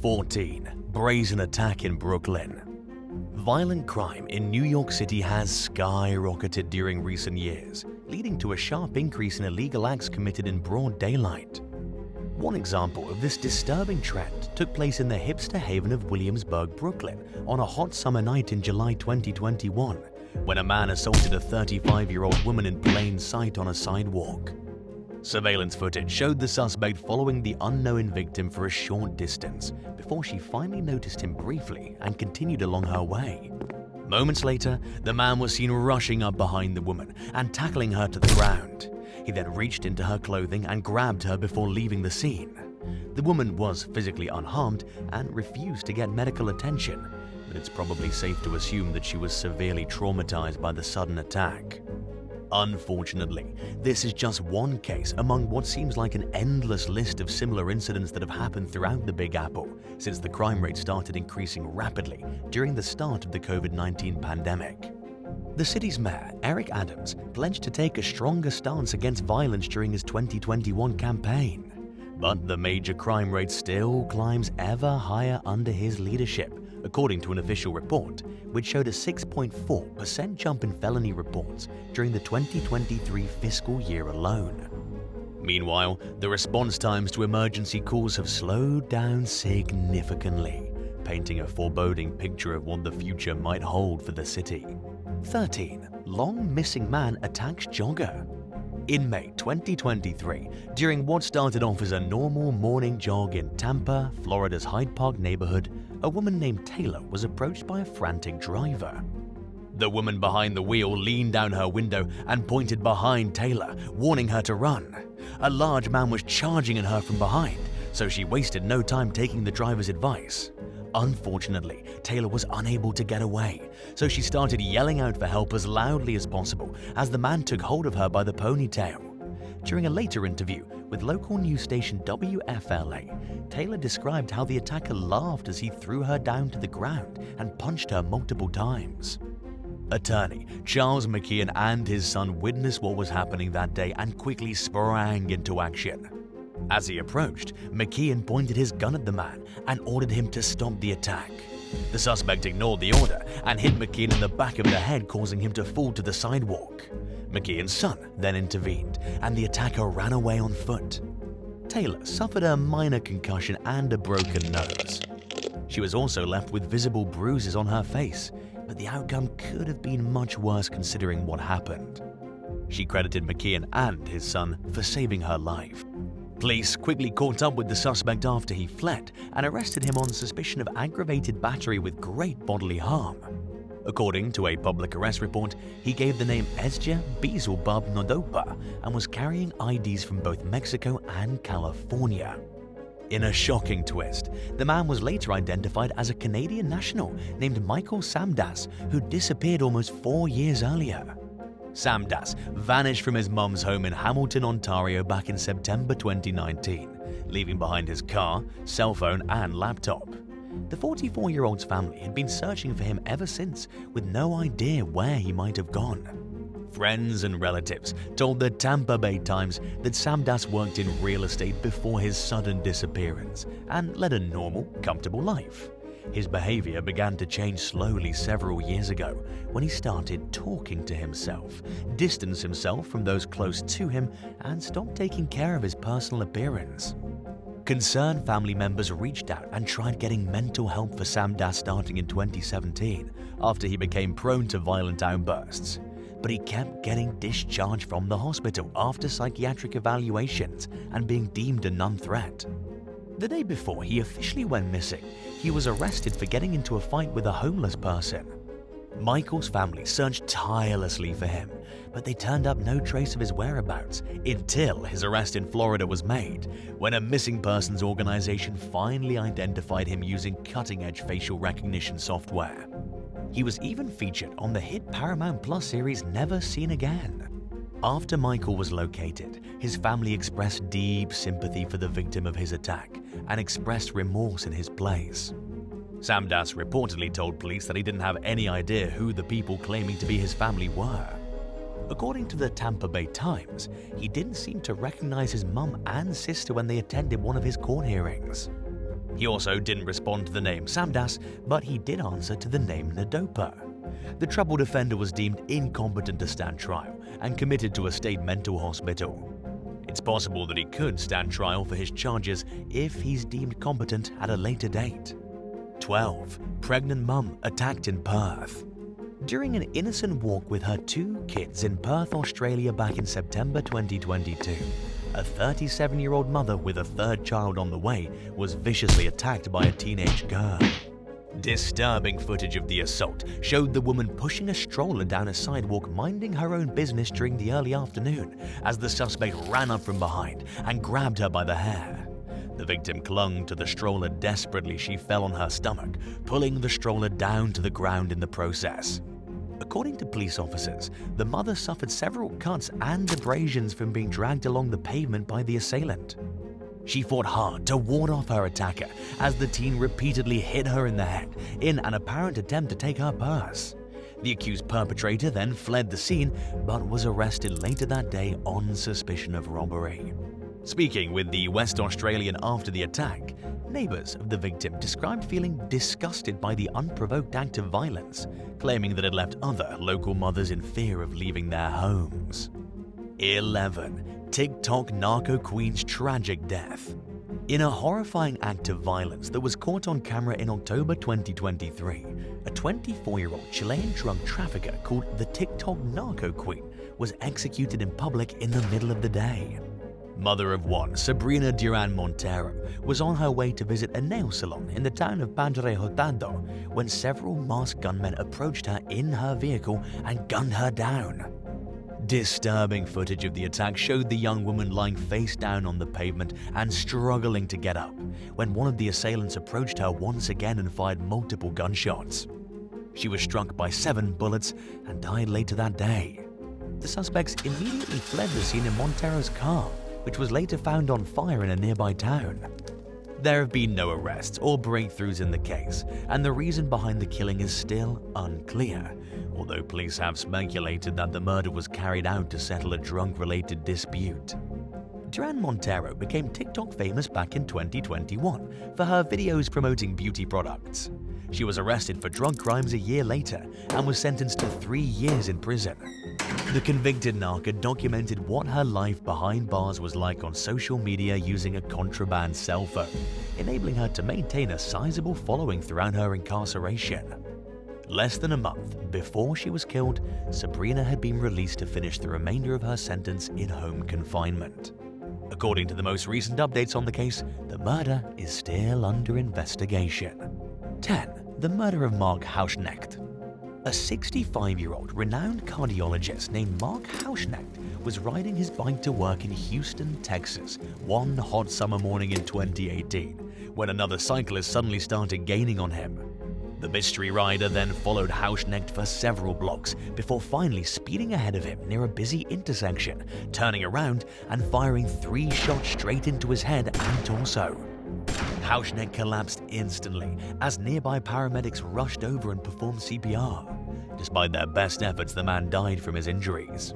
14. Brazen attack in Brooklyn. Violent crime in New York City has skyrocketed during recent years, leading to a sharp increase in illegal acts committed in broad daylight. One example of this disturbing trend took place in the hipster haven of Williamsburg, Brooklyn, on a hot summer night in July 2021, when a man assaulted a 35-year-old woman in plain sight on a sidewalk. Surveillance footage showed the suspect following the unknown victim for a short distance before she finally noticed him briefly and continued along her way. Moments later, the man was seen rushing up behind the woman and tackling her to the ground. He then reached into her clothing and grabbed her before leaving the scene. The woman was physically unharmed and refused to get medical attention, but it's probably safe to assume that she was severely traumatized by the sudden attack. Unfortunately, this is just one case among what seems like an endless list of similar incidents that have happened throughout the Big Apple since the crime rate started increasing rapidly during the start of the COVID-19 pandemic. The city's mayor, Eric Adams, pledged to take a stronger stance against violence during his 2021 campaign. But the major crime rate still climbs ever higher under his leadership, according to an official report, which showed a 6.4% jump in felony reports during the 2023 fiscal year alone. Meanwhile, the response times to emergency calls have slowed down significantly, painting a foreboding picture of what the future might hold for the city. 13. Long missing man attacks jogger. In May 2023, during what started off as a normal morning jog in Tampa, Florida's Hyde Park neighborhood, a woman named Taylor was approached by a frantic driver. The woman behind the wheel leaned down her window and pointed behind Taylor, warning her to run. A large man was charging at her from behind, so she wasted no time taking the driver's advice. Unfortunately, Taylor was unable to get away, so she started yelling out for help as loudly as possible as the man took hold of her by the ponytail. During a later interview with local news station WFLA, Taylor described how the attacker laughed as he threw her down to the ground and punched her multiple times. Attorney Charles McKeon and his son witnessed what was happening that day and quickly sprang into action. As he approached, McKeon pointed his gun at the man and ordered him to stop the attack. The suspect ignored the order and hit McKeon in the back of the head, causing him to fall to the sidewalk. McKeon's son then intervened, and the attacker ran away on foot. Taylor suffered a minor concussion and a broken nose. She was also left with visible bruises on her face, but the outcome could have been much worse considering what happened. She credited McKeon and his son for saving her life. Police quickly caught up with the suspect after he fled and arrested him on suspicion of aggravated battery with great bodily harm. According to a public arrest report, he gave the name Ezja Beelzebub Nodopa and was carrying IDs from both Mexico and California. In a shocking twist, the man was later identified as a Canadian national named Michael Samdas, who disappeared almost 4 years earlier. Samdas vanished from his mum's home in Hamilton, Ontario back in September 2019, leaving behind his car, cell phone, and laptop. The 44-year-old's family had been searching for him ever since, with no idea where he might have gone. Friends and relatives told the Tampa Bay Times that Samdas worked in real estate before his sudden disappearance and led a normal, comfortable life. His behavior began to change slowly several years ago when he started talking to himself, distanced himself from those close to him, and stopped taking care of his personal appearance. Concerned family members reached out and tried getting mental help for Samdas starting in 2017 after he became prone to violent outbursts. But he kept getting discharged from the hospital after psychiatric evaluations and being deemed a non-threat. The day before he officially went missing, he was arrested for getting into a fight with a homeless person. Michael's family searched tirelessly for him, but they turned up no trace of his whereabouts until his arrest in Florida was made, when a missing persons organization finally identified him using cutting-edge facial recognition software. He was even featured on the hit Paramount Plus series Never Seen Again. After Michael was located, his family expressed deep sympathy for the victim of his attack and expressed remorse in his place. Samdas reportedly told police that he didn't have any idea who the people claiming to be his family were. According to the Tampa Bay Times, he didn't seem to recognize his mum and sister when they attended one of his court hearings. He also didn't respond to the name Samdas, but he did answer to the name Nadopa. The troubled offender was deemed incompetent to stand trial and committed to a state mental hospital. It's possible that he could stand trial for his charges if he's deemed competent at a later date. 12. Pregnant mum attacked in Perth. During an innocent walk with her 2 kids in Perth, Australia back in September 2022, a 37-year-old mother with a 3rd child on the way was viciously attacked by a teenage girl. Disturbing footage of the assault showed the woman pushing a stroller down a sidewalk minding her own business during the early afternoon as the suspect ran up from behind and grabbed her by the hair. The victim clung to the stroller desperately. She fell on her stomach, pulling the stroller down to the ground in the process. According to police officers, the mother suffered several cuts and abrasions from being dragged along the pavement by the assailant. She fought hard to ward off her attacker as the teen repeatedly hit her in the head in an apparent attempt to take her purse. The accused perpetrator then fled the scene but was arrested later that day on suspicion of robbery. Speaking with the West Australian after the attack, neighbours of the victim described feeling disgusted by the unprovoked act of violence, claiming that it left other local mothers in fear of leaving their homes. 11. TikTok narco queen's tragic death. In a horrifying act of violence that was caught on camera in October 2023, a 24-year-old Chilean drug trafficker called the TikTok narco queen was executed in public in the middle of the day. Mother of one, Sabrina Duran Montero, was on her way to visit a nail salon in the town of Padre Hurtado when several masked gunmen approached her in her vehicle and gunned her down. Disturbing footage of the attack showed the young woman lying face down on the pavement and struggling to get up when one of the assailants approached her once again and fired multiple gunshots. She was struck by 7 bullets and died later that day. The suspects immediately fled the scene in Montero's car, which was later found on fire in a nearby town. There have been no arrests or breakthroughs in the case, and the reason behind the killing is still unclear, although police have speculated that the murder was carried out to settle a drug-related dispute. Duran Montero became TikTok famous back in 2021 for her videos promoting beauty products. She was arrested for drug crimes a year later and was sentenced to 3 years in prison. The convicted narco documented what her life behind bars was like on social media using a contraband cell phone, enabling her to maintain a sizable following throughout her incarceration. Less than a month before she was killed, Sabrina had been released to finish the remainder of her sentence in home confinement. According to the most recent updates on the case, the murder is still under investigation. 10. The murder of Mark Hauschnecht. A 65-year-old renowned cardiologist named Mark Hauschnecht was riding his bike to work in Houston, Texas, one hot summer morning in 2018, when another cyclist suddenly started gaining on him. The mystery rider then followed Hauschnecht for several blocks before finally speeding ahead of him near a busy intersection, turning around and firing 3 shots straight into his head and torso. Hauschnecht collapsed instantly as nearby paramedics rushed over and performed CPR. Despite their best efforts, the man died from his injuries.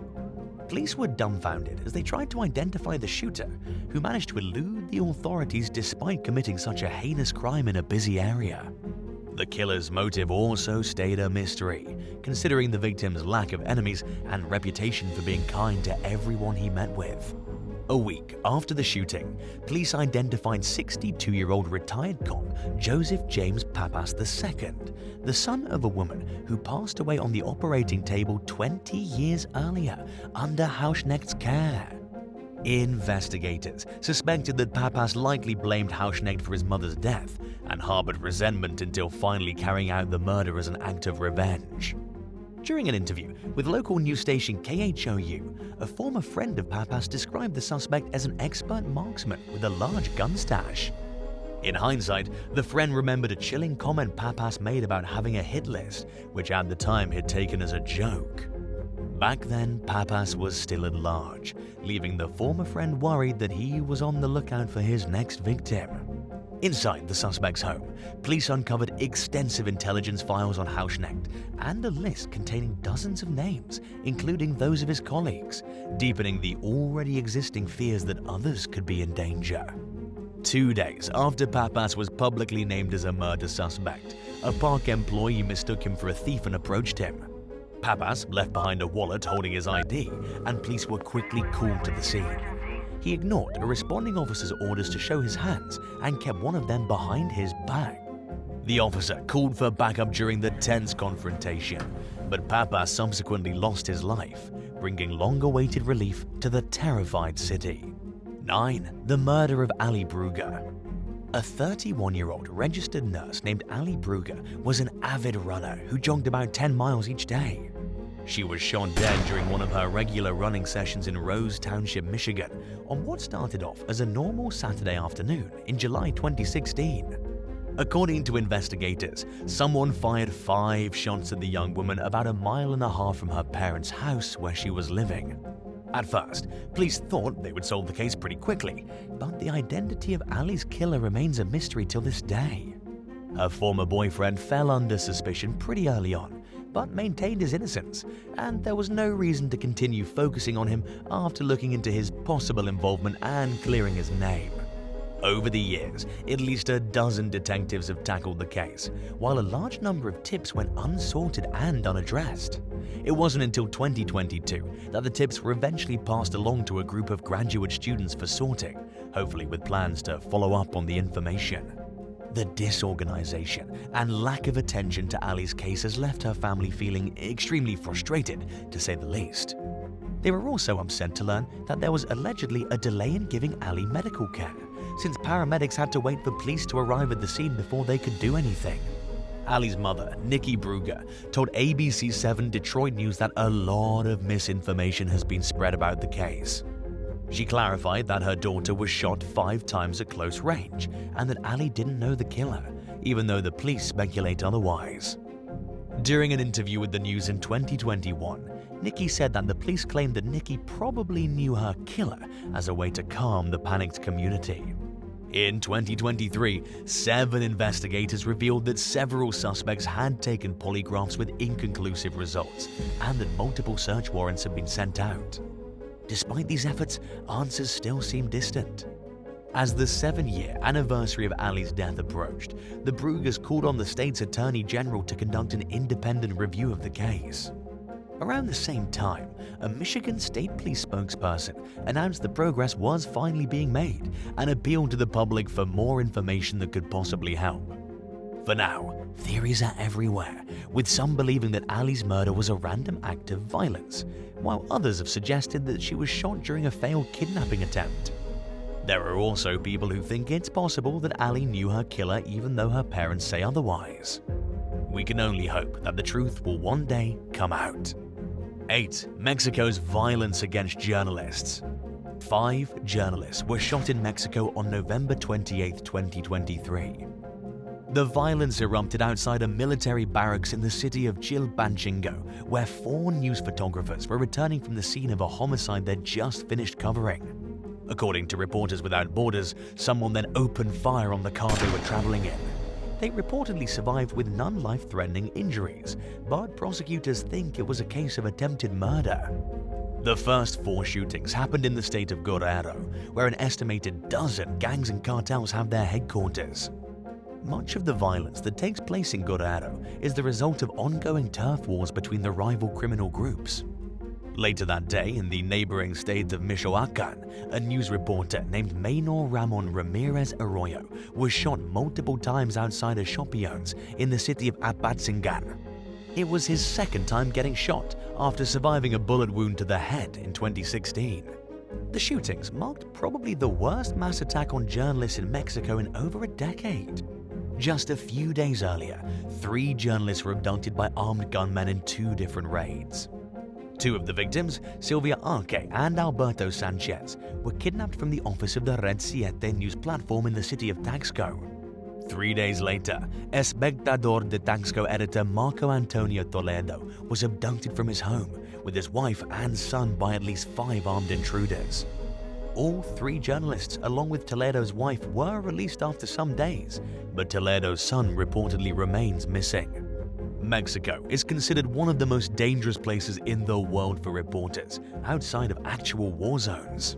Police were dumbfounded as they tried to identify the shooter, who managed to elude the authorities despite committing such a heinous crime in a busy area. The killer's motive also stayed a mystery, considering the victim's lack of enemies and reputation for being kind to everyone he met with. A week after the shooting, police identified 62-year-old retired cop Joseph James Pappas II, the son of a woman who passed away on the operating table 20 years earlier under Hauschnecht's care. Investigators suspected that Pappas likely blamed Hauschnecht for his mother's death and harbored resentment until finally carrying out the murder as an act of revenge. During an interview with local news station KHOU, a former friend of Pappas described the suspect as an expert marksman with a large gun stash. In hindsight, the friend remembered a chilling comment Pappas made about having a hit list, which at the time he'd taken as a joke. Back then, Pappas was still at large, leaving the former friend worried that he was on the lookout for his next victim. Inside the suspect's home, police uncovered extensive intelligence files on Hauschnecht and a list containing dozens of names, including those of his colleagues, deepening the already existing fears that others could be in danger. 2 days after Papas was publicly named as a murder suspect, a park employee mistook him for a thief and approached him. Papas left behind a wallet holding his ID, and police were quickly called to the scene. He ignored a responding officer's orders to show his hands and kept one of them behind his back. The officer called for backup during the tense confrontation, but Papas subsequently lost his life, bringing long-awaited relief to the terrified city. 9. The murder of Ali Bauer. A 31-year-old registered nurse named Ali Bauer was an avid runner who jogged about 10 miles each day. She was shot dead during one of her regular running sessions in Rose Township, Michigan, on what started off as a normal Saturday afternoon in July 2016. According to investigators, someone fired 5 shots at the young woman about a mile and a half from her parents' house where she was living. At first, police thought they would solve the case pretty quickly, but the identity of Ali's killer remains a mystery till this day. Her former boyfriend fell under suspicion pretty early on, but maintained his innocence, and there was no reason to continue focusing on him after looking into his possible involvement and clearing his name. Over the years, at least a dozen detectives have tackled the case, while a large number of tips went unsorted and unaddressed. It wasn't until 2022 that the tips were eventually passed along to a group of graduate students for sorting, hopefully with plans to follow up on the information. The disorganization and lack of attention to Ali's case has left her family feeling extremely frustrated, to say the least. They were also upset to learn that there was allegedly a delay in giving Ali medical care, since paramedics had to wait for police to arrive at the scene before they could do anything. Ali's mother, Nikki Brugger, told ABC7 Detroit News that a lot of misinformation has been spread about the case. She clarified that her daughter was shot 5 times at close range and that Ali didn't know the killer, even though the police speculate otherwise. During an interview with the news in 2021, Nikki said that the police claimed that Nikki probably knew her killer as a way to calm the panicked community. In 2023, 7 investigators revealed that several suspects had taken polygraphs with inconclusive results and that multiple search warrants had been sent out. Despite these efforts, answers still seem distant. As the 7-year anniversary of Ali's death approached, the Bruggers called on the state's attorney general to conduct an independent review of the case. Around the same time, a Michigan State Police spokesperson announced that progress was finally being made and appealed to the public for more information that could possibly help. For now, theories are everywhere, with some believing that Ali's murder was a random act of violence, while others have suggested that she was shot during a failed kidnapping attempt. There are also people who think it's possible that Ali knew her killer even though her parents say otherwise. We can only hope that the truth will one day come out. 8. Mexico's violence against journalists. 5 journalists were shot in Mexico on November 28, 2023. The violence erupted outside a military barracks in the city of Chilpancingo, where 4 news photographers were returning from the scene of a homicide they'd just finished covering. According to Reporters Without Borders, someone then opened fire on the car they were traveling in. They reportedly survived with none life-threatening injuries, but prosecutors think it was a case of attempted murder. The first 4 shootings happened in the state of Guerrero, where an estimated dozen gangs and cartels have their headquarters. Much of the violence that takes place in Guerrero is the result of ongoing turf wars between the rival criminal groups. Later that day, in the neighboring state of Michoacan, a news reporter named Maynor Ramon Ramirez Arroyo was shot multiple times outside a shop he owns in the city of Apatzingan. It was his second time getting shot after surviving a bullet wound to the head in 2016. The shootings marked probably the worst mass attack on journalists in Mexico in over a decade. Just a few days earlier, 3 journalists were abducted by armed gunmen in 2 different raids. 2 of the victims, Silvia Arque and Alberto Sanchez, were kidnapped from the office of the Red Siete news platform in the city of Taxco. 3 days later, Espectador de Taxco editor Marco Antonio Toledo was abducted from his home with his wife and son by at least 5 armed intruders. All 3 journalists, along with Toledo's wife, were released after some days, but Toledo's son reportedly remains missing. Mexico is considered one of the most dangerous places in the world for reporters, outside of actual war zones.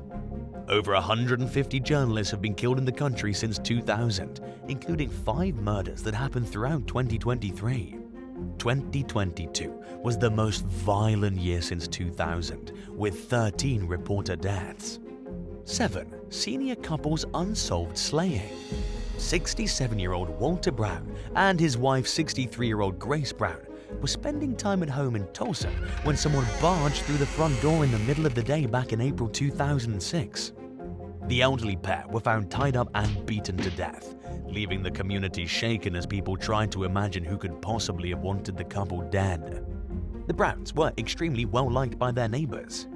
Over 150 journalists have been killed in the country since 2000, including 5 murders that happened throughout 2023. 2022 was the most violent year since 2000, with 13 reported deaths. 7. Senior couple's unsolved slaying. 67-year-old Walter Brown and his wife 63-year-old Grace Brown were spending time at home in Tulsa when someone barged through the front door in the middle of the day back in April 2006. The elderly pair were found tied up and beaten to death, leaving the community shaken as people tried to imagine who could possibly have wanted the couple dead. The Browns were extremely well liked by their neighbors.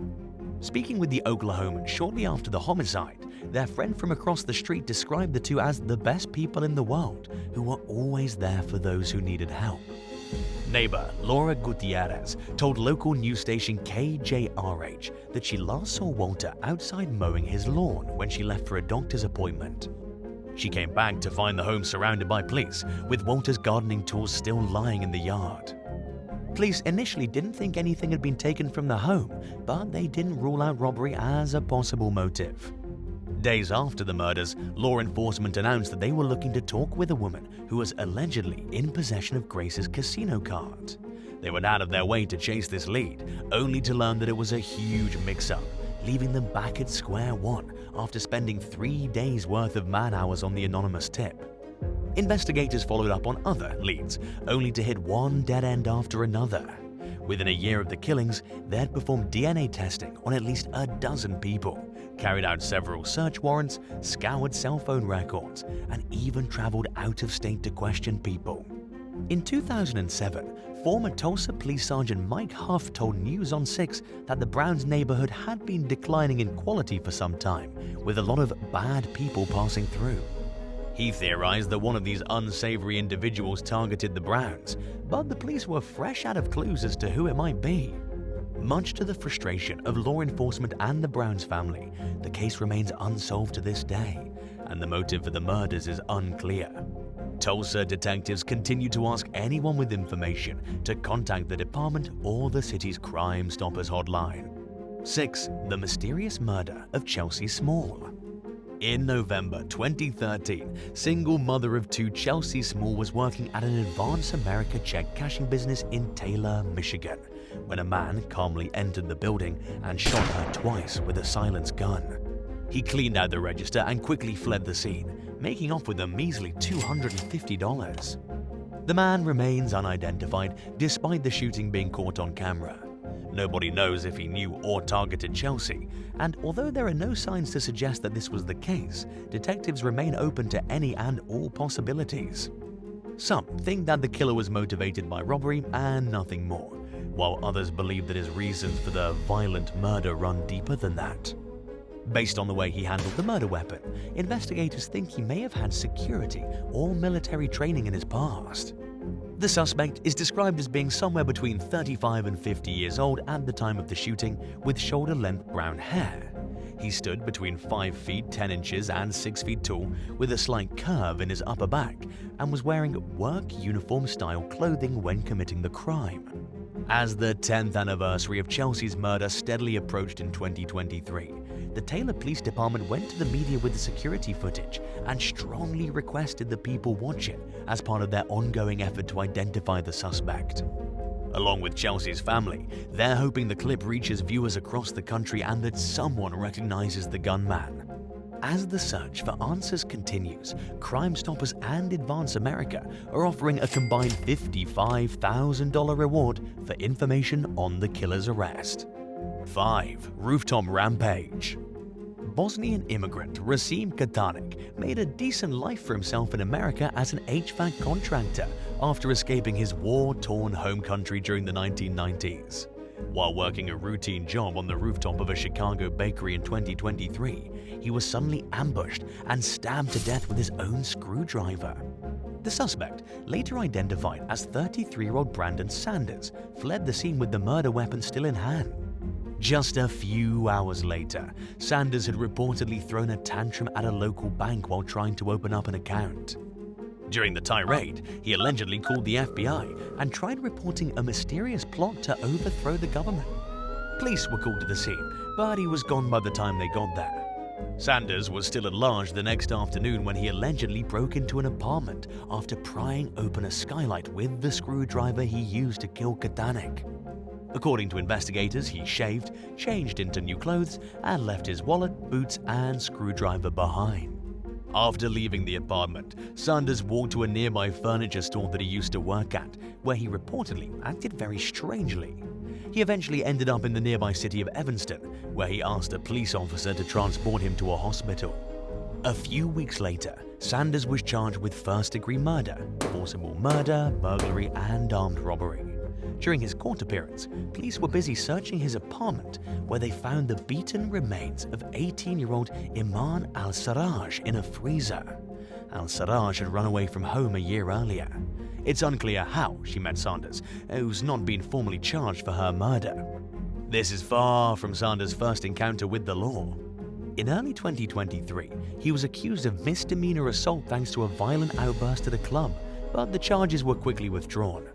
Speaking with the Oklahoman shortly after the homicide, their friend from across the street described the two as the best people in the world who were always there for those who needed help. Neighbor Laura Gutierrez told local news station KJRH that she last saw Walter outside mowing his lawn when she left for a doctor's appointment. She came back to find the home surrounded by police, with Walter's gardening tools still lying in the yard. Police initially didn't think anything had been taken from the home, but they didn't rule out robbery as a possible motive. Days after the murders, law enforcement announced that they were looking to talk with a woman who was allegedly in possession of Grace's casino card. They went out of their way to chase this lead, only to learn that it was a huge mix-up, leaving them back at square one after spending 3 days' worth of man-hours on the anonymous tip. Investigators followed up on other leads, only to hit one dead end after another. Within a year of the killings, they had performed DNA testing on at least a dozen people, carried out several search warrants, scoured cell phone records, and even traveled out of state to question people. In 2007, former Tulsa Police Sergeant Mike Huff told News on 6 that the Browns neighborhood had been declining in quality for some time, with a lot of bad people passing through. He theorized that one of these unsavory individuals targeted the Browns, but the police were fresh out of clues as to who it might be. Much to the frustration of law enforcement and the Browns family, the case remains unsolved to this day, and the motive for the murders is unclear. Tulsa detectives continue to ask anyone with information to contact the department or the city's Crime Stoppers hotline. 6. The mysterious murder of Chelsea Small. In November 2013, single mother of 2 Chelsea Small was working at an Advance America check cashing business in Taylor, Michigan, when a man calmly entered the building and shot her twice with a silenced gun. He cleaned out the register and quickly fled the scene, making off with a measly $250. The man remains unidentified despite the shooting being caught on camera. Nobody knows if he knew or targeted Chelsea, and although there are no signs to suggest that this was the case, detectives remain open to any and all possibilities. Some think that the killer was motivated by robbery and nothing more, while others believe that his reasons for the violent murder run deeper than that. Based on the way he handled the murder weapon, investigators think he may have had security or military training in his past. The suspect is described as being somewhere between 35 and 50 years old at the time of the shooting, with shoulder-length brown hair. He stood between 5 feet 10 inches and 6 feet tall, with a slight curve in his upper back, and was wearing work uniform-style clothing when committing the crime. As the 10th anniversary of Chelsea's murder steadily approached in 2023, the Taylor Police Department went to the media with the security footage and strongly requested that people watch it as part of their ongoing effort to identify the suspect. Along with Chelsea's family, they're hoping the clip reaches viewers across the country and that someone recognizes the gunman. As the search for answers continues, Crime Stoppers and Advance America are offering a combined $55,000 reward for information on the killer's arrest. 5. Rooftop Rampage. Bosnian immigrant Rasim Katanic made a decent life for himself in America as an HVAC contractor after escaping his war-torn home country during the 1990s. While working a routine job on the rooftop of a Chicago bakery in 2023, he was suddenly ambushed and stabbed to death with his own screwdriver. The suspect, later identified as 33-year-old Brandon Sanders, fled the scene with the murder weapon still in hand. Just a few hours later, Sanders had reportedly thrown a tantrum at a local bank while trying to open up an account. During the tirade, he allegedly called the FBI and tried reporting a mysterious plot to overthrow the government. Police were called to the scene, but he was gone by the time they got there. Sanders was still at large the next afternoon when he allegedly broke into an apartment after prying open a skylight with the screwdriver he used to kill Katanik. According to investigators, he shaved, changed into new clothes, and left his wallet, boots, and screwdriver behind. After leaving the apartment, Sanders walked to a nearby furniture store that he used to work at, where he reportedly acted very strangely. He eventually ended up in the nearby city of Evanston, where he asked a police officer to transport him to a hospital. A few weeks later, Sanders was charged with first-degree murder, forcible murder, burglary, and armed robbery. During his court appearance, police were busy searching his apartment, where they found the beaten remains of 18-year-old Iman Al-Sarraj in a freezer. Al-Sarraj had run away from home a year earlier. It's unclear how she met Sanders, who's not been formally charged for her murder. This is far from Sanders' first encounter with the law. In early 2023, he was accused of misdemeanor assault thanks to a violent outburst at a club, but the charges were quickly withdrawn.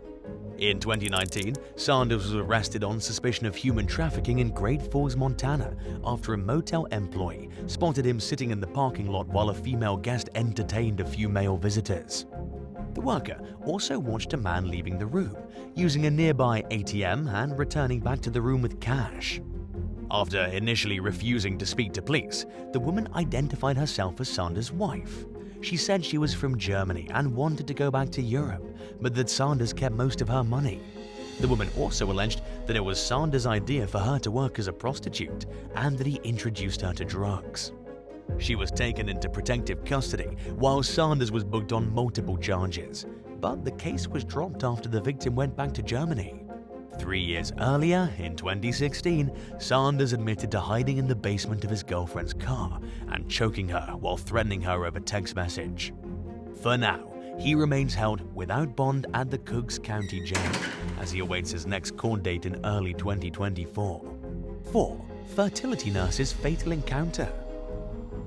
In 2019, Sanders was arrested on suspicion of human trafficking in Great Falls, Montana, after a motel employee spotted him sitting in the parking lot while a female guest entertained a few male visitors. The worker also watched a man leaving the room, using a nearby ATM and returning back to the room with cash. After initially refusing to speak to police, the woman identified herself as Sanders' wife. She said she was from Germany and wanted to go back to Europe, but that Sanders kept most of her money. The woman also alleged that it was Sanders' idea for her to work as a prostitute and that he introduced her to drugs. She was taken into protective custody while Sanders was booked on multiple charges, but the case was dropped after the victim went back to Germany. 3 years earlier, in 2016, Sanders admitted to hiding in the basement of his girlfriend's car and choking her while threatening her over text message. For now, he remains held without bond at the Cooks County Jail as he awaits his next court date in early 2024. 4. Fertility nurse's fatal encounter.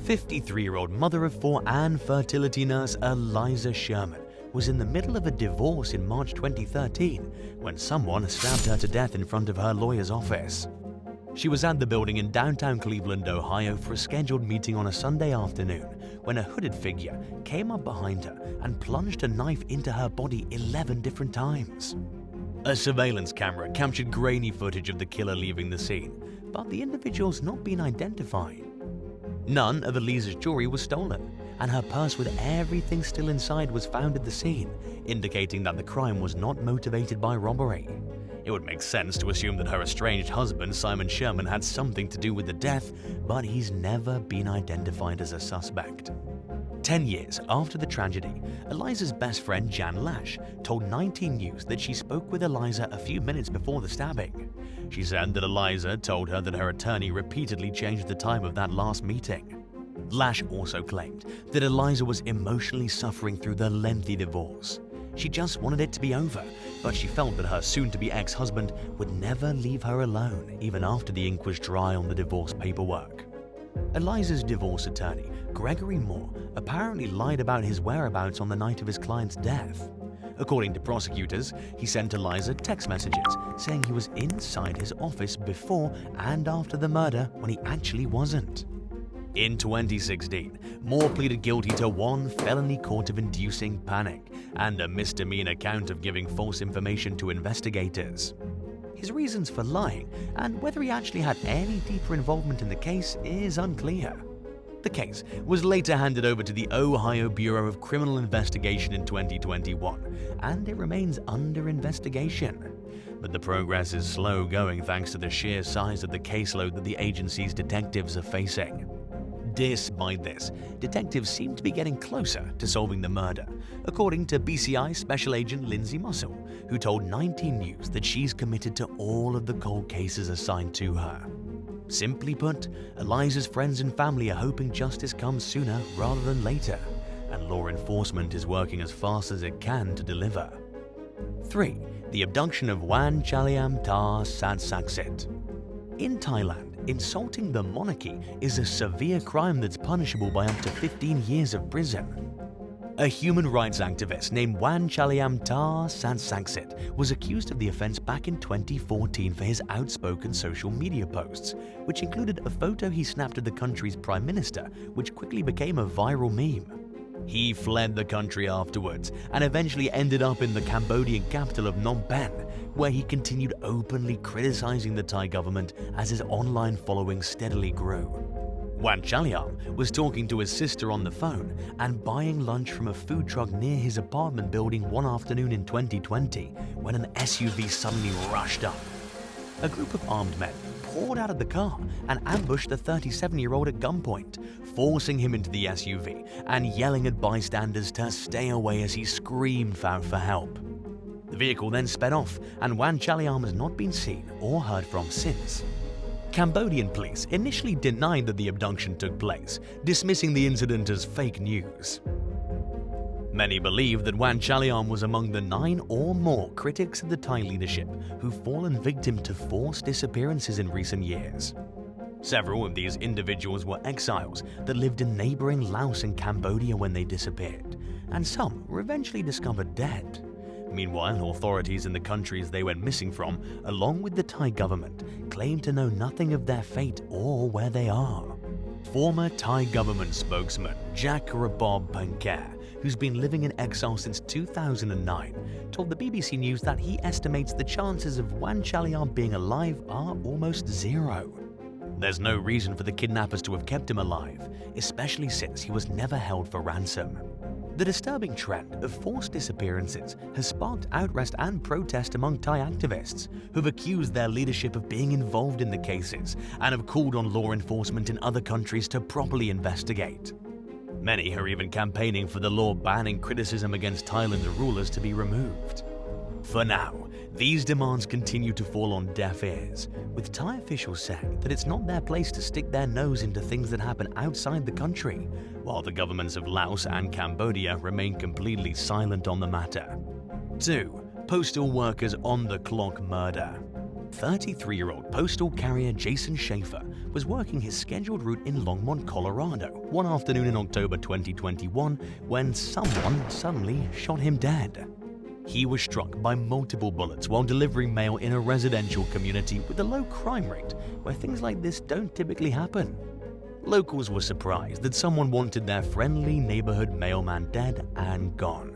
53-year-old mother of 4 and fertility nurse Eliza Sherman was in the middle of a divorce in March 2013 when someone stabbed her to death in front of her lawyer's office. She was at the building in downtown Cleveland, Ohio for a scheduled meeting on a Sunday afternoon when a hooded figure came up behind her and plunged a knife into her body 11 different times. A surveillance camera captured grainy footage of the killer leaving the scene, but the individual's not been identified. None of Eliza's jewelry was stolen, and her purse with everything still inside was found at the scene, indicating that the crime was not motivated by robbery. It would make sense to assume that her estranged husband, Simon Sherman, had something to do with the death, but he's never been identified as a suspect. 10 years after the tragedy, Eliza's best friend Jan Lash told 19 News that she spoke with Eliza a few minutes before the stabbing. She said that Eliza told her that her attorney repeatedly changed the time of that last meeting. Lash also claimed that Eliza was emotionally suffering through the lengthy divorce. She just wanted it to be over, but she felt that her soon-to-be ex-husband would never leave her alone even after the ink was dry on the divorce paperwork. Eliza's divorce attorney, Gregory Moore, apparently lied about his whereabouts on the night of his client's death. According to prosecutors, he sent Eliza text messages saying he was inside his office before and after the murder when he actually wasn't. In 2016, Moore pleaded guilty to 1 felony count of inducing panic and a misdemeanor count of giving false information to investigators. His reasons for lying and whether he actually had any deeper involvement in the case is unclear. The case was later handed over to the Ohio Bureau of Criminal Investigation in 2021, and it remains under investigation. But the progress is slow going thanks to the sheer size of the caseload that the agency's detectives are facing. Despite this, detectives seem to be getting closer to solving the murder, according to BCI Special Agent Lindsay Mussel, who told 19 News that she's committed to all of the cold cases assigned to her. Simply put, Eliza's friends and family are hoping justice comes sooner rather than later, and law enforcement is working as fast as it can to deliver. 3. The abduction of Juan Chaliam Ta Satsaksit. In Thailand, insulting the monarchy is a severe crime that's punishable by up to 15 years of prison. A human rights activist named Juan Sansaksit was accused of the offense back in 2014 for his outspoken social media posts, which included a photo he snapped of the country's prime minister, which quickly became a viral meme. He fled the country afterwards and eventually ended up in the Cambodian capital of Phnom Penh, where he continued openly criticizing the Thai government as his online following steadily grew. Juan was talking to his sister on the phone and buying lunch from a food truck near his apartment building one afternoon in 2020 when an SUV suddenly rushed up. A group of armed men poured out of the car and ambushed the 37-year-old at gunpoint, forcing him into the SUV and yelling at bystanders to stay away as he screamed out for help. The vehicle then sped off, and Juan has not been seen or heard from since. Cambodian police initially denied that the abduction took place, dismissing the incident as fake news. Many believe that Juan was among the 9 or more critics of the Thai leadership who've fallen victim to forced disappearances in recent years. Several of these individuals were exiles that lived in neighboring Laos and Cambodia when they disappeared, and some were eventually discovered dead. Meanwhile, authorities in the countries they went missing from, along with the Thai government, claim to know nothing of their fate or where they are. Former Thai government spokesman Jacob Pankar, who's been living in exile since 2009, told the BBC News that he estimates the chances of Juan being alive are almost zero. There's no reason for the kidnappers to have kept him alive, especially since he was never held for ransom. The disturbing trend of forced disappearances has sparked outrest and protest among Thai activists, who've accused their leadership of being involved in the cases and have called on law enforcement in other countries to properly investigate. Many are even campaigning for the law banning criticism against Thailand's rulers to be removed. For now, these demands continue to fall on deaf ears, with Thai officials saying that it's not their place to stick their nose into things that happen outside the country, while the governments of Laos and Cambodia remain completely silent on the matter. 2. Postal workers on the clock murder. 33-year-old postal carrier Jason Schaefer was working his scheduled route in Longmont, Colorado, one afternoon in October 2021 when someone suddenly shot him dead. He was struck by multiple bullets while delivering mail in a residential community with a low crime rate, where things like this don't typically happen. Locals were surprised that someone wanted their friendly neighborhood mailman dead and gone.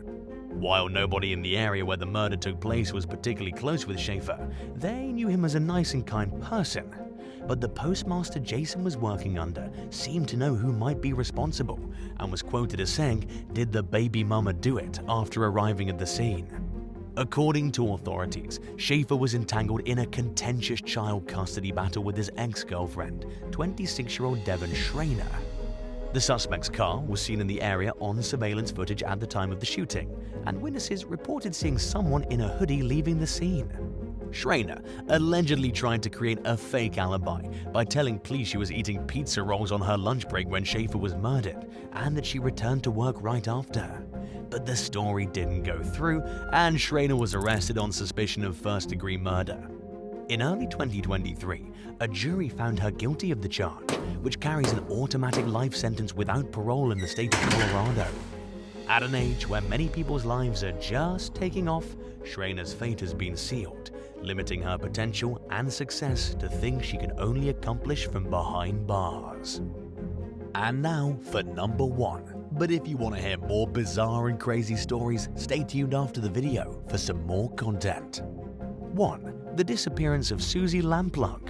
While nobody in the area where the murder took place was particularly close with Schaefer, they knew him as a nice and kind person. But the postmaster Jason was working under seemed to know who might be responsible and was quoted as saying, "Did the baby mama do it?" after arriving at the scene. According to authorities, Schaefer was entangled in a contentious child custody battle with his ex-girlfriend, 26-year-old Devon Schreiner. The suspect's car was seen in the area on surveillance footage at the time of the shooting, and witnesses reported seeing someone in a hoodie leaving the scene. Schreiner allegedly tried to create a fake alibi by telling police she was eating pizza rolls on her lunch break when Schaefer was murdered, and that she returned to work right after. But the story didn't go through, and Schreiner was arrested on suspicion of first-degree murder. In early 2023, a jury found her guilty of the charge, which carries an automatic life sentence without parole in the state of Colorado. At an age where many people's lives are just taking off, Schreiner's fate has been sealed, limiting her potential and success to things she can only accomplish from behind bars. And now for number 1. But if you want to hear more bizarre and crazy stories, stay tuned after the video for some more content. 1. The disappearance of Susie Lampl.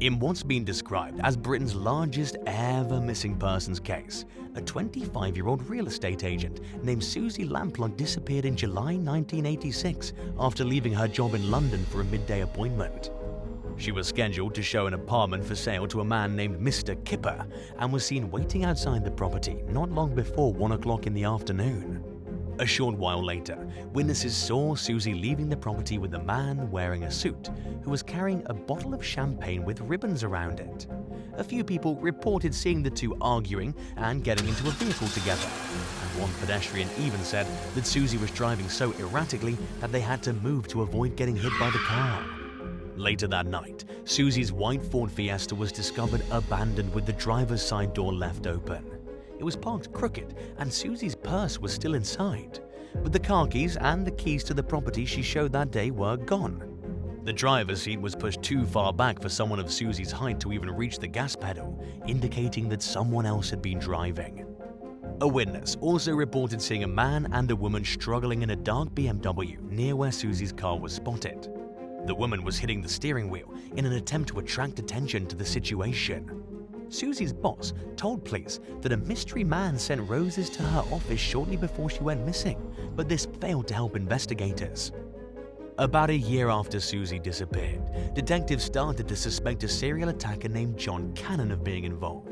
In what's been described as Britain's largest ever missing persons case, a 25-year-old real estate agent named Susie Lampl disappeared in July 1986 after leaving her job in London for a midday appointment. She was scheduled to show an apartment for sale to a man named Mr. Kipper and was seen waiting outside the property not long before 1 o'clock in the afternoon. A short while later, witnesses saw Susie leaving the property with a man wearing a suit who was carrying a bottle of champagne with ribbons around it. A few people reported seeing the two arguing and getting into a vehicle together, and one pedestrian even said that Susie was driving so erratically that they had to move to avoid getting hit by the car. Later that night, Susie's white Ford Fiesta was discovered abandoned with the driver's side door left open. It was parked crooked and Susie's purse was still inside, but the car keys and the keys to the property she showed that day were gone. The driver's seat was pushed too far back for someone of Susie's height to even reach the gas pedal, indicating that someone else had been driving. A witness also reported seeing a man and a woman struggling in a dark BMW near where Susie's car was spotted. The woman was hitting the steering wheel in an attempt to attract attention to the situation. Susie's boss told police that a mystery man sent roses to her office shortly before she went missing, but this failed to help investigators. About a year after Susie disappeared, detectives started to suspect a serial attacker named John Cannon of being involved.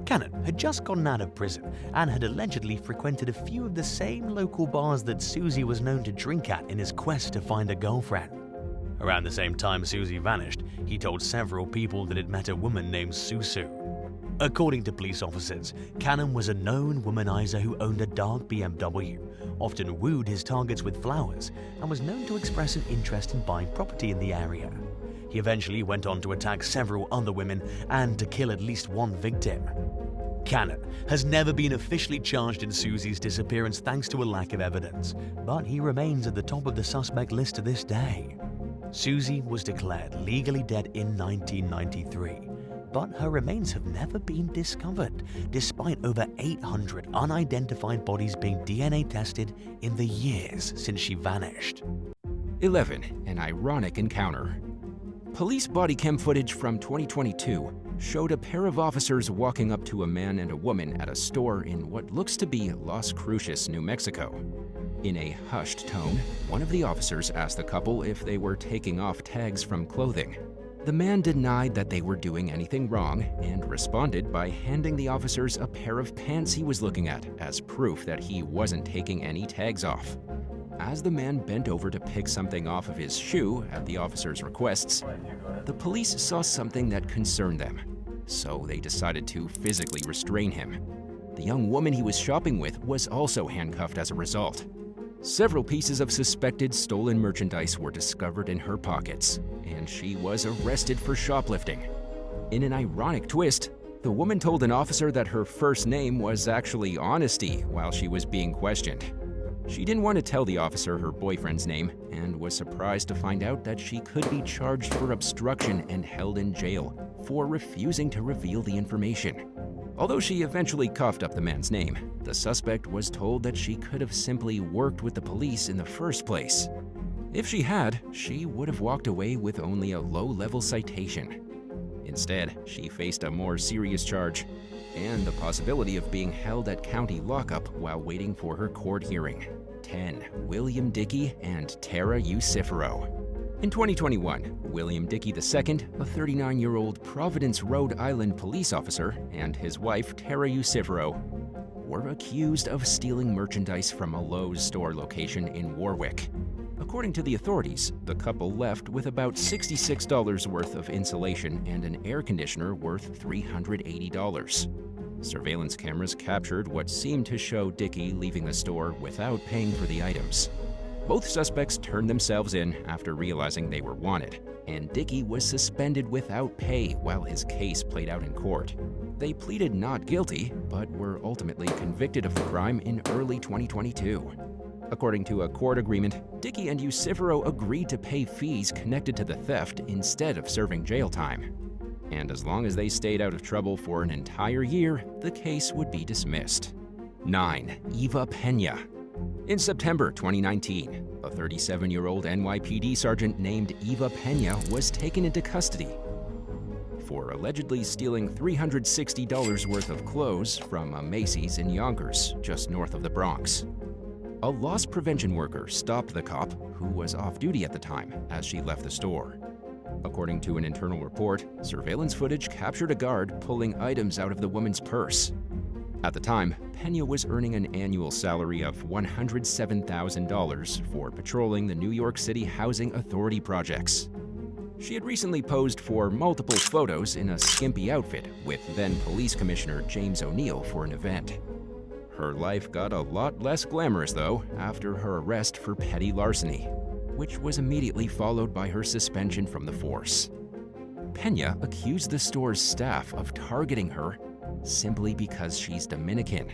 Cannon had just gotten out of prison and had allegedly frequented a few of the same local bars that Susie was known to drink at in his quest to find a girlfriend. Around the same time Susie vanished, he told several people that he'd met a woman named Susu. According to police officers, Cannon was a known womanizer who owned a dark BMW, often wooed his targets with flowers, and was known to express an interest in buying property in the area. He eventually went on to attack several other women and to kill at least one victim. Cannon has never been officially charged in Susie's disappearance thanks to a lack of evidence, but he remains at the top of the suspect list to this day. Susie was declared legally dead in 1993. But her remains have never been discovered, despite over 800 unidentified bodies being DNA tested in the years since she vanished. 11. An ironic encounter. Police body cam footage from 2022 showed a pair of officers walking up to a man and a woman at a store in what looks to be Las Cruces, New Mexico. In a hushed tone, one of the officers asked the couple if they were taking off tags from clothing. The man denied that they were doing anything wrong and responded by handing the officers a pair of pants he was looking at as proof that he wasn't taking any tags off. As the man bent over to pick something off of his shoe at the officer's requests, the police saw something that concerned them, so they decided to physically restrain him. The young woman he was shopping with was also handcuffed as a result. Several pieces of suspected stolen merchandise were discovered in her pockets, and she was arrested for shoplifting. In an ironic twist, the woman told an officer that her first name was actually Honesty while she was being questioned. She didn't want to tell the officer her boyfriend's name and was surprised to find out that she could be charged for obstruction and held in jail for refusing to reveal the information. Although she eventually coughed up the man's name, the suspect was told that she could have simply worked with the police in the first place. If she had, she would have walked away with only a low-level citation. Instead, she faced a more serious charge and the possibility of being held at county lockup while waiting for her court hearing. 10. William Dicki and Tara Ufro. In 2021, William Dicki II, a 39-year-old Providence, Rhode Island police officer, and his wife, Tara Ufro, were accused of stealing merchandise from a Lowe's store location in Warwick. According to the authorities, the couple left with about $66 worth of insulation and an air conditioner worth $380. Surveillance cameras captured what seemed to show Dicki leaving the store without paying for the items. Both suspects turned themselves in after realizing they were wanted, and Dicki was suspended without pay while his case played out in court. They pleaded not guilty, but were ultimately convicted of the crime in early 2022. According to a court agreement, Dicki and Ufro agreed to pay fees connected to the theft instead of serving jail time. And as long as they stayed out of trouble for an entire year, the case would be dismissed. 9. Eva Pena. In September 2019, a 37-year-old NYPD sergeant named Eva Pena was taken into custody for allegedly stealing $360 worth of clothes from a Macy's in Yonkers, just north of the Bronx. A loss prevention worker stopped the cop, who was off duty at the time, as she left the store. According to an internal report, surveillance footage captured a guard pulling items out of the woman's purse. At the time, Pena was earning an annual salary of $107,000 for patrolling the New York City Housing Authority projects. She had recently posed for multiple photos in a skimpy outfit with then Police Commissioner James O'Neill for an event. Her life got a lot less glamorous, though, after her arrest for petty larceny, which was immediately followed by her suspension from the force. Pena accused the store's staff of targeting her simply because she's Dominican.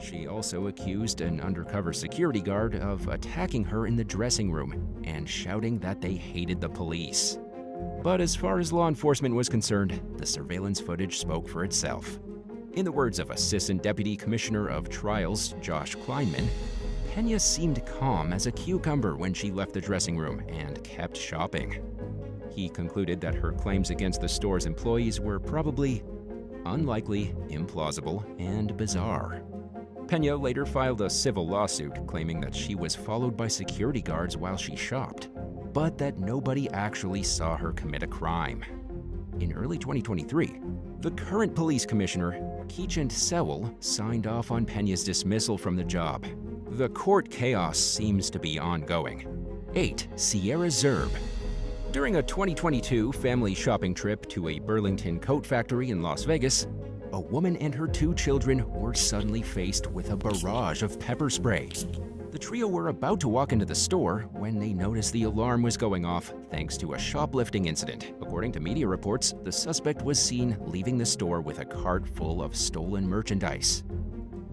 She also accused an undercover security guard of attacking her in the dressing room and shouting that they hated the police. But as far as law enforcement was concerned, the surveillance footage spoke for itself. In the words of Assistant Deputy Commissioner of Trials Josh Kleinman, Pena seemed calm as a cucumber when she left the dressing room and kept shopping. He concluded that her claims against the store's employees were probably unlikely, implausible, and bizarre. Pena later filed a civil lawsuit claiming that she was followed by security guards while she shopped, but that nobody actually saw her commit a crime. In early 2023, the current police commissioner, Keechant Sewell, signed off on Pena's dismissal from the job. The court chaos seems to be ongoing. 8. Sierra Zerb. During a 2022 family shopping trip to a Burlington coat factory in Las Vegas, a woman and her 2 children were suddenly faced with a barrage of pepper spray. The trio were about to walk into the store when they noticed the alarm was going off thanks to a shoplifting incident. According to media reports, the suspect was seen leaving the store with a cart full of stolen merchandise.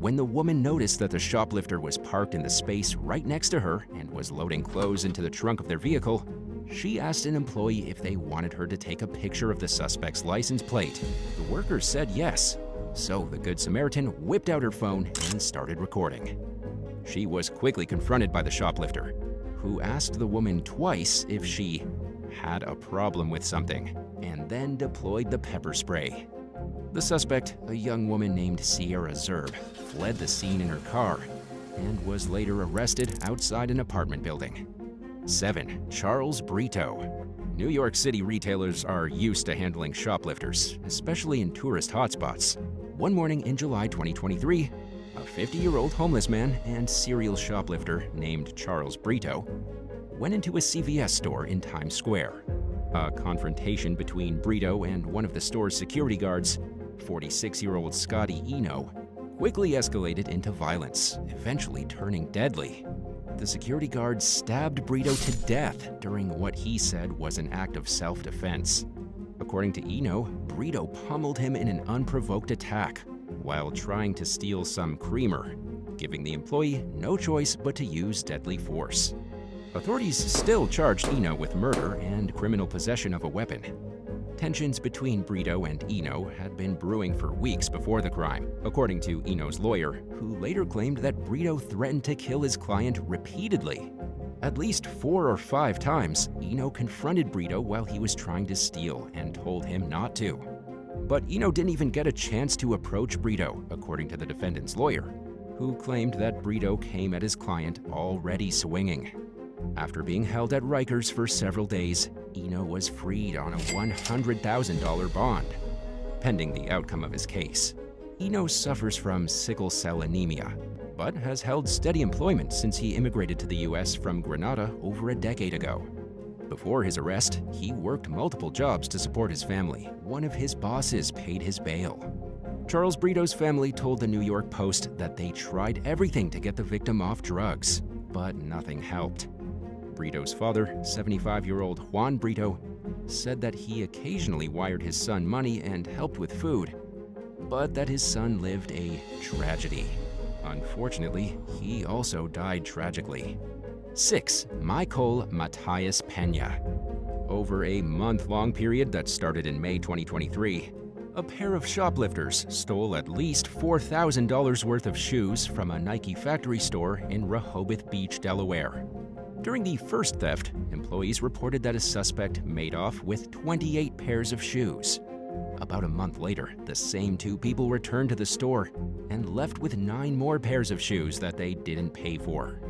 When the woman noticed that the shoplifter was parked in the space right next to her and was loading clothes into the trunk of their vehicle, she asked an employee if they wanted her to take a picture of the suspect's license plate. The worker said yes, so the Good Samaritan whipped out her phone and started recording. She was quickly confronted by the shoplifter, who asked the woman twice if she had a problem with something, and then deployed the pepper spray. The suspect, a young woman named Sierra Zerb, fled the scene in her car and was later arrested outside an apartment building. 7. Charles Brito. New York City retailers are used to handling shoplifters, especially in tourist hotspots. One morning in July 2023, a 50-year-old homeless man and serial shoplifter named Charles Brito went into a CVS store in Times Square. A confrontation between Brito and one of the store's security guards, 46-year-old Scotty Eno, quickly escalated into violence, eventually turning deadly. The security guard stabbed Brito to death during what he said was an act of self-defense. According to Eno, Brito pummeled him in an unprovoked attack while trying to steal some creamer, giving the employee no choice but to use deadly force. Authorities still charged Eno with murder and criminal possession of a weapon. Tensions between Brito and Eno had been brewing for weeks before the crime, according to Eno's lawyer, who later claimed that Brito threatened to kill his client repeatedly. At least 4 or 5 times, Eno confronted Brito while he was trying to steal and told him not to. But Eno didn't even get a chance to approach Brito, according to the defendant's lawyer, who claimed that Brito came at his client already swinging. After being held at Rikers for several days, Eno was freed on a $100,000 bond, pending the outcome of his case. Eno suffers from sickle cell anemia, but has held steady employment since he immigrated to the U.S. from Grenada over a decade ago. Before his arrest, he worked multiple jobs to support his family. One of his bosses paid his bail. Charles Brito's family told the New York Post that they tried everything to get the victim off drugs, but nothing helped. Brito's father, 75-year-old Juan Brito, said that he occasionally wired his son money and helped with food, but that his son lived a tragedy. Unfortunately, he also died tragically. 6. Michael Matias Pena. Over a month-long period that started in May 2023, a pair of shoplifters stole at least $4,000 worth of shoes from a Nike factory store in Rehoboth Beach, Delaware. During the first theft, employees reported that a suspect made off with 28 pairs of shoes. About a month later, the same 2 people returned to the store and left with 9 more pairs of shoes that they didn't pay for.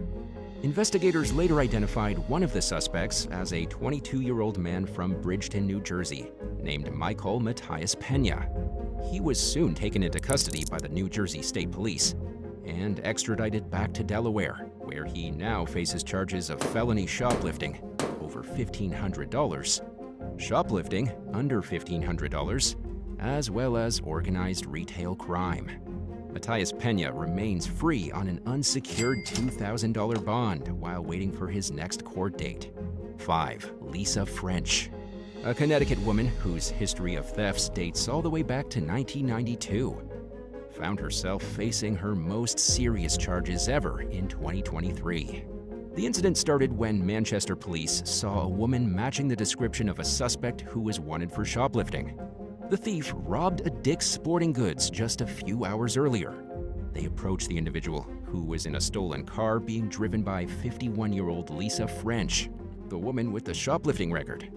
Investigators later identified one of the suspects as a 22-year-old man from Bridgeton, New Jersey, named Michael Matias Pena. He was soon taken into custody by the New Jersey State Police and extradited back to Delaware, where he now faces charges of felony shoplifting over $1,500, shoplifting under $1,500, as well as organized retail crime. Matias Pena remains free on an unsecured $2,000 bond while waiting for his next court date. 5. Lisa French. A Connecticut woman whose history of thefts dates all the way back to 1992. found herself facing her most serious charges ever in 2023. The incident started when Manchester police saw a woman matching the description of a suspect who was wanted for shoplifting. The thief robbed a Dick's Sporting Goods just a few hours earlier. They approached the individual, who was in a stolen car being driven by 51-year-old Lisa French, the woman with the shoplifting record.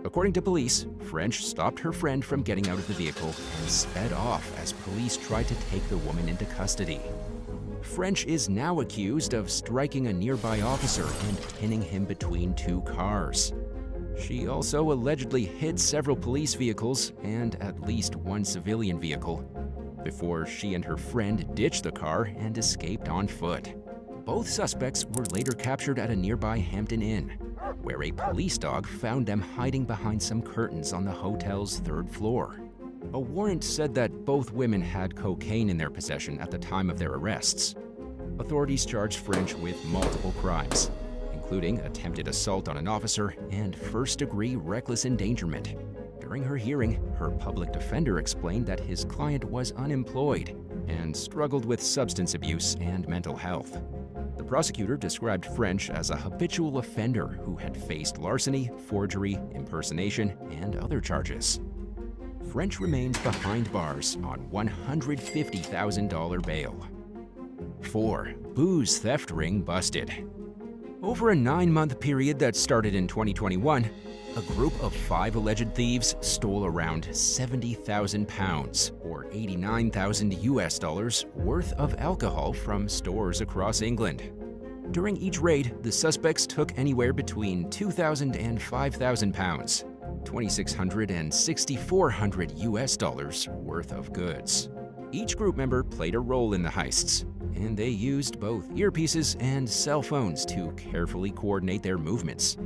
According to police, French stopped her friend from getting out of the vehicle and sped off as police tried to take the woman into custody. French is now accused of striking a nearby officer and pinning him between two cars. She also allegedly hit several police vehicles and at least one civilian vehicle before she and her friend ditched the car and escaped on foot. Both suspects were later captured at a nearby Hampton Inn, where a police dog found them hiding behind some curtains on the hotel's third floor. A warrant said that both women had cocaine in their possession at the time of their arrests. Authorities charged French with multiple crimes, including attempted assault on an officer and first-degree reckless endangerment. During her hearing, her public defender explained that his client was unemployed and struggled with substance abuse and mental health. The prosecutor described French as a habitual offender who had faced larceny, forgery, impersonation, and other charges. French remains behind bars on $150,000 bail. 4. Booze theft ring busted. Over a 9-month period that started in 2021, a group of 5 alleged thieves stole around 70,000 pounds, or $89,000 worth of alcohol from stores across England. During each raid, the suspects took anywhere between 2,000 and 5,000 pounds, $2,600 and $6,400 worth of goods. Each group member played a role in the heists, and they used both earpieces and cell phones to carefully coordinate their movements,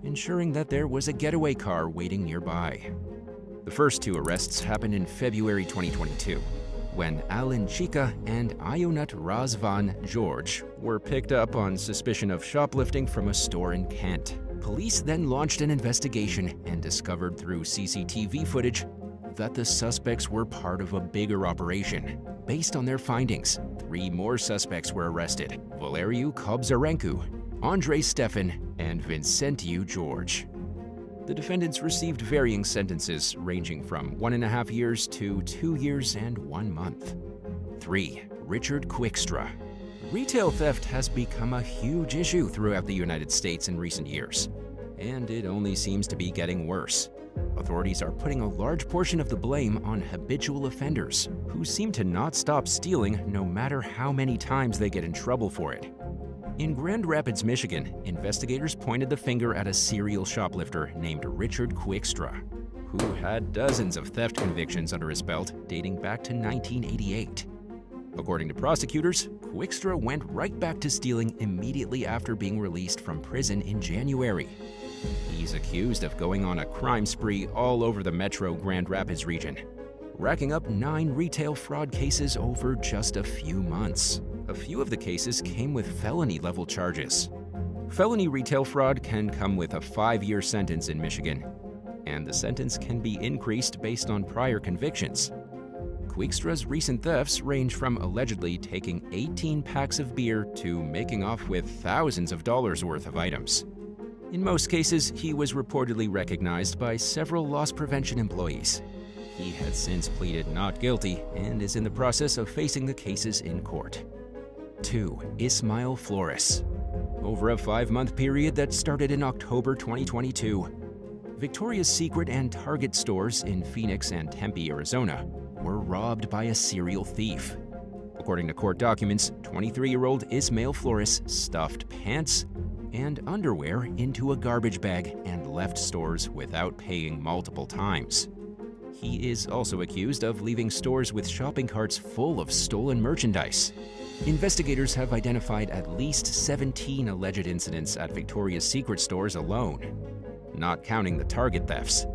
ensuring that there was a getaway car waiting nearby. The first 2 arrests happened in February 2022, when Alan Chica and Ionut Razvan George were picked up on suspicion of shoplifting from a store in Kent. Police then launched an investigation and discovered through CCTV footage that the suspects were part of a bigger operation. Based on their findings, 3 more suspects were arrested: Valeriu Kobzarenku, Andrei Stefan, and Vincentiu George. The defendants received varying sentences ranging from 1.5 years to 2 years and 1 month. 3. Richard Quickstra. Retail theft has become a huge issue throughout the United States in recent years, and it only seems to be getting worse. Authorities are putting a large portion of the blame on habitual offenders who seem to not stop stealing no matter how many times they get in trouble for it. In Grand Rapids, Michigan, investigators pointed the finger at a serial shoplifter named Richard Quickstra, who had dozens of theft convictions under his belt dating back to 1988. According to prosecutors, Quickstra went right back to stealing immediately after being released from prison in January. He's accused of going on a crime spree all over the metro Grand Rapids region, racking up 9 retail fraud cases over just a few months. A few of the cases came with felony-level charges. Felony retail fraud can come with a 5-year sentence in Michigan, and the sentence can be increased based on prior convictions. Quickstra's recent thefts range from allegedly taking 18 packs of beer to making off with thousands of dollars worth of items. In most cases, he was reportedly recognized by several loss prevention employees. He has since pleaded not guilty and is in the process of facing the cases in court. 2. Ismile Flores. Over a 5-month period that started in October 2022, Victoria's Secret and Target stores in Phoenix and Tempe, Arizona, were robbed by a serial thief. According to court documents, 23-year-old Ismile Flores stuffed pants and underwear into a garbage bag and left stores without paying multiple times. He is also accused of leaving stores with shopping carts full of stolen merchandise. Investigators have identified at least 17 alleged incidents at Victoria's Secret stores alone, not counting the Target thefts.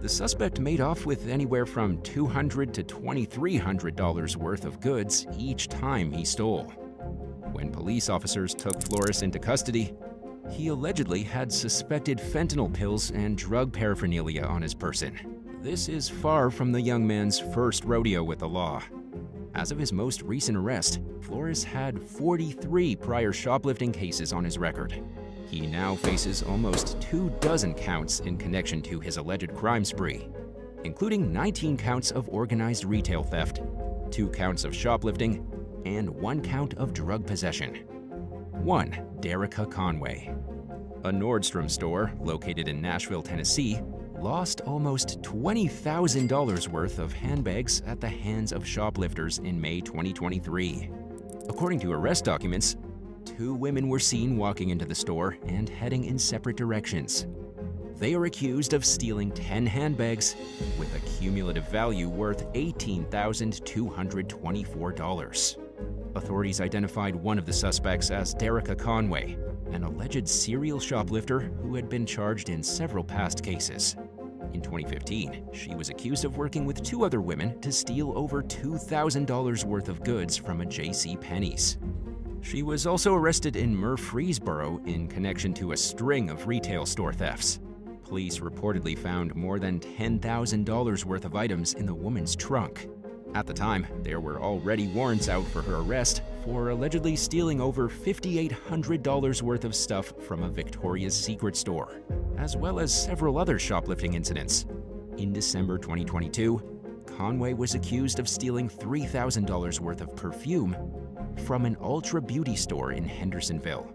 The suspect made off with anywhere from $200 to $2,300 worth of goods each time he stole. When police officers took Flores into custody, he allegedly had suspected fentanyl pills and drug paraphernalia on his person. This is far from the young man's first rodeo with the law. As of his most recent arrest, Flores had 43 prior shoplifting cases on his record. He now faces almost 24 counts in connection to his alleged crime spree, including 19 counts of organized retail theft, 2 counts of shoplifting, and 1 count of drug possession. 1. Derica Conway. A Nordstrom store located in Nashville, Tennessee, lost almost $20,000 worth of handbags at the hands of shoplifters in May 2023. According to arrest documents, 2 women were seen walking into the store and heading in separate directions. They are accused of stealing 10 handbags with a cumulative value worth $18,224. Authorities identified one of the suspects as Derica Conway, an alleged serial shoplifter who had been charged in several past cases. In 2015, she was accused of working with 2 other women to steal over $2,000 worth of goods from a JCPenney's. She was also arrested in Murfreesboro in connection to a string of retail store thefts. Police reportedly found more than $10,000 worth of items in the woman's trunk. At the time, there were already warrants out for her arrest for allegedly stealing over $5,800 worth of stuff from a Victoria's Secret store, as well as several other shoplifting incidents. In December 2022, Conway was accused of stealing $3,000 worth of perfume from an Ultra Beauty store in Hendersonville.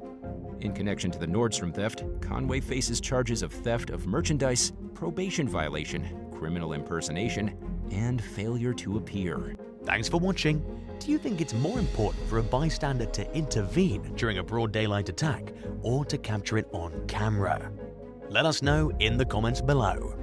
In connection to the Nordstrom theft, Conway faces charges of theft of merchandise, probation violation, criminal impersonation, and failure to appear. Thanks for watching. Do you think it's more important for a bystander to intervene during a broad daylight attack or to capture it on camera? Let us know in the comments below.